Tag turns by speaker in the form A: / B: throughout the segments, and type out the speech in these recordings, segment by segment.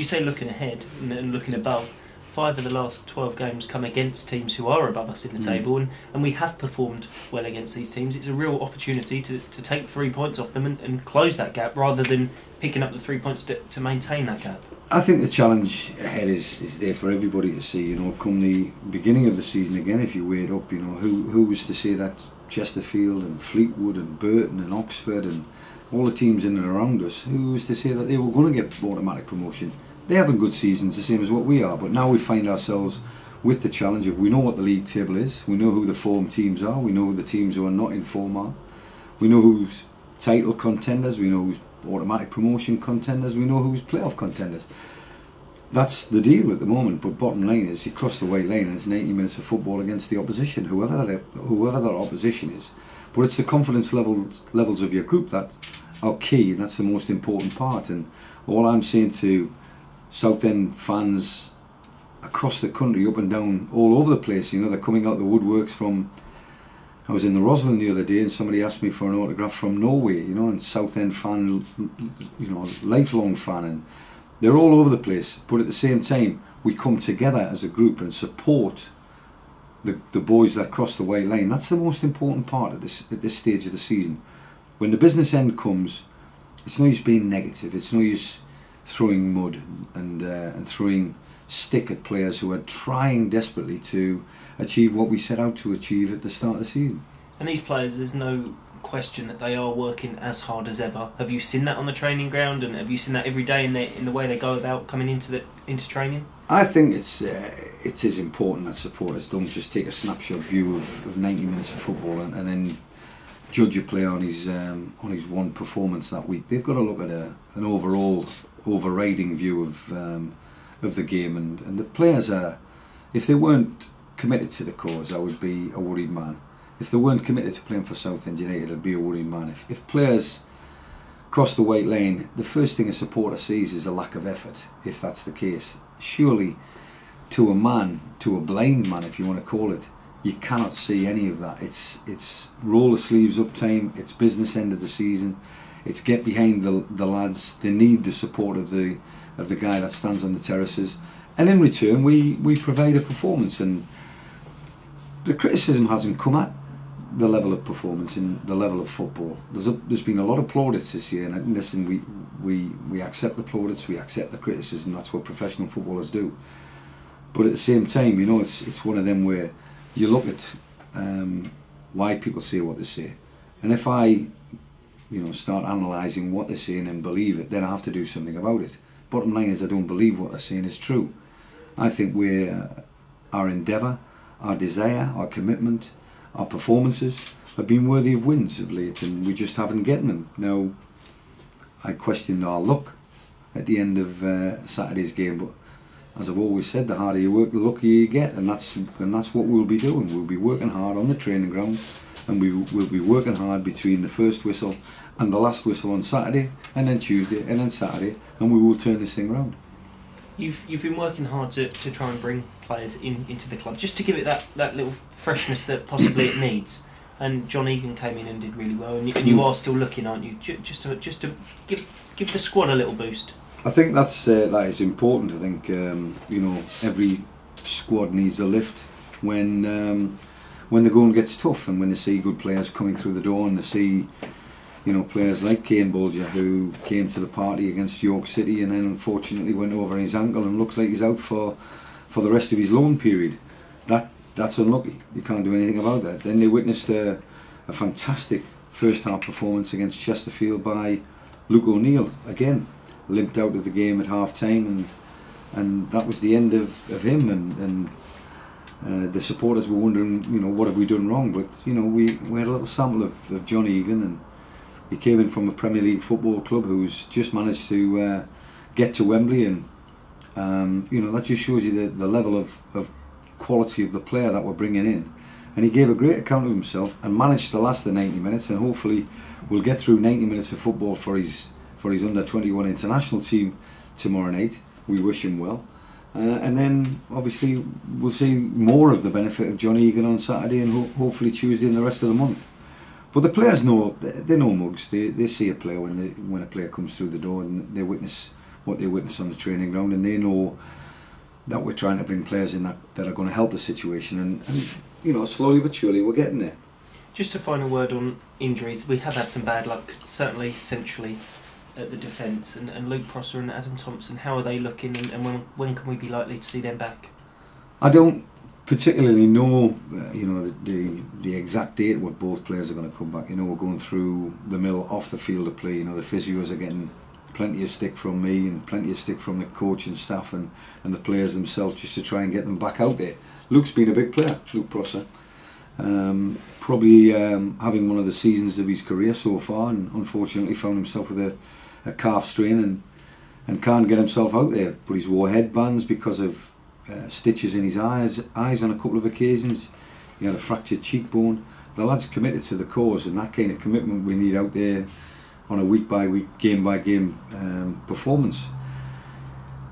A: you say looking ahead and looking above, 5 of the last 12 games come against teams who are above us in the table, and we have performed well against these teams. It's a real opportunity to take 3 points off them and close that gap, rather than picking up the 3 points to maintain that gap.
B: I think the challenge ahead is there for everybody to see. You know, come the beginning of the season again, if you weigh it up, you know, who was to say that Chesterfield and Fleetwood and Burton and Oxford and all the teams in and around us, who was to say that they were going to get automatic promotion? They having good seasons, the same as what we are, but now we find ourselves with the challenge of, we know what the league table is, we know who the form teams are, we know who the teams who are not in form are, we know who's title contenders, we know who's automatic promotion contenders, we know who's playoff contenders. That's the deal at the moment, but bottom line is, you cross the white line and it's 90 minutes of football against the opposition, whoever that opposition is. But it's the confidence levels of your group that are key, and that's the most important part. And all I'm saying to Southend fans across the country, up and down, all over the place, you know, they're coming out the woodworks from... I was in the Roslyn the other day and somebody asked me for an autograph from Norway, you know, and Southend fan, you know, lifelong fan, and they're all over the place. But at the same time, we come together as a group and support the boys that cross the white line. That's the most important part at this stage of the season. When the business end comes, it's no use being negative, it's no use throwing mud and throwing stick at players who are trying desperately to achieve what we set out to achieve at the start of the season.
A: And these players, there's no question that they are working as hard as ever. Have you seen that on the training ground, and have you seen that every day in the way they go about coming into training?
B: I think it is important that supporters don't just take a snapshot view of 90 minutes of football and then judge a player on his one performance that week. They've got to look at an overall overriding view of the game, and the players are, if they weren't committed to the cause, I would be a worried man. If they weren't committed to playing for Southend United, I'd be a worried man. If players cross the white lane, the first thing a supporter sees is a lack of effort. If that's the case, surely to a blind man, if you want to call it, you cannot see any of that. It's roll the sleeves up time, it's business end of the season, it's get behind the lads. They need the support of the guy that stands on the terraces, and in return we provide a performance. And the criticism hasn't come at the level of performance and the level of football. There's been a lot of plaudits this year, and listen, we accept the plaudits, we accept the criticism. That's what professional footballers do. But at the same time, you know, it's one of them where you look at why people say what they say, and if I, you know, start analysing what they're saying and believe it, then I have to do something about it. Bottom line is, I don't believe what they're saying is true. I think our endeavour, our desire, our commitment, our performances have been worthy of wins of late, and we just haven't gotten them. Now, I questioned our luck at the end of Saturday's game, but as I've always said, the harder you work, the luckier you get, and that's what we'll be doing. We'll be working hard on the training ground, and we'll be working hard between the first whistle and the last whistle on Saturday, and then Tuesday, and then Saturday, and we will turn this thing around.
A: You've been working hard to try and bring players into the club, just to give it that little freshness that possibly it needs. And John Egan came in and did really well, and you are still looking, aren't you? Just to give the squad a little boost.
B: I think that is important. I think you know, every squad needs a lift when the going gets tough, and when they see good players coming through the door, and they see, you know, players like Kane Bulger, who came to the party against York City and then unfortunately went over his ankle and looks like he's out for the rest of his loan period. That's unlucky. You can't do anything about that. Then they witnessed a fantastic first half performance against Chesterfield by Luke O'Neill, again limped out of the game at half time, and that was the end of him, and the supporters were wondering, you know, what have we done wrong? But you know, we had a little sample of John Egan, and he came in from a Premier League football club who's just managed to get to Wembley, and you know, that just shows you the level of quality of the player that we're bringing in. And he gave a great account of himself and managed to last the 90 minutes, and hopefully we'll get through 90 minutes of football for his under-21 international team tomorrow night. We wish him well. And then obviously we'll see more of the benefit of John Egan on Saturday, and hopefully Tuesday and the rest of the month. But the players know, they know mugs. They see a player when a player comes through the door, and they witness what they witness on the training ground, and they know that we're trying to bring players in that are going to help the situation, and you know, slowly but surely we're getting there.
A: Just a final word on injuries. We have had some bad luck, certainly centrally at the defence, and Luke Prosser and Adam Thompson, how are they looking, and when can we be likely to see them back?
B: I don't particularly know, you know, the exact date what both players are going to come back. You know, we're going through the mill off the field of play. You know, the physios are getting plenty of stick from me and plenty of stick from the coach and staff and the players themselves, just to try and get them back out there. Luke's been a big player, Luke Prosser. Probably having one of the seasons of his career so far, and unfortunately found himself with a calf strain and can't get himself out there. But he's wore headbands because of stitches in his eyes on a couple of occasions. He had a fractured cheekbone. The lad's committed to the cause, and that kind of commitment we need out there on a week by week, game by game performance.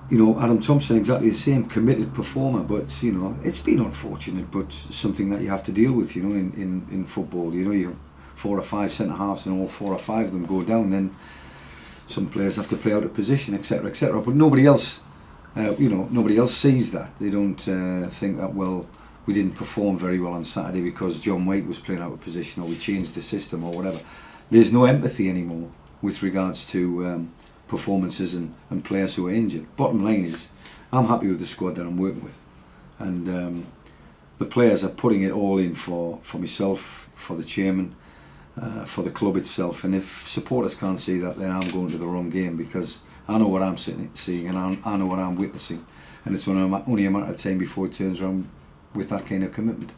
B: You know, Adam Thompson, exactly the same, committed performer, but you know, it's been unfortunate, but something that you have to deal with, you know, in football. You know, you have 4 or 5 centre halves and all 4 or 5 of them go down, then some players have to play out of position, etc., etc. But nobody else, you know, nobody else sees that. They don't think that, well, we didn't perform very well on Saturday because John White was playing out of position, or we changed the system, or whatever. There's no empathy anymore with regards to performances and players who are injured. Bottom line is, I'm happy with the squad that I'm working with, and the players are putting it all in for myself, for the chairman, for the club itself. And if supporters can't see that, then I'm going to the wrong game, because I know what I'm seeing and I know what I'm witnessing, and it's only a matter of time before it turns around with that kind of commitment.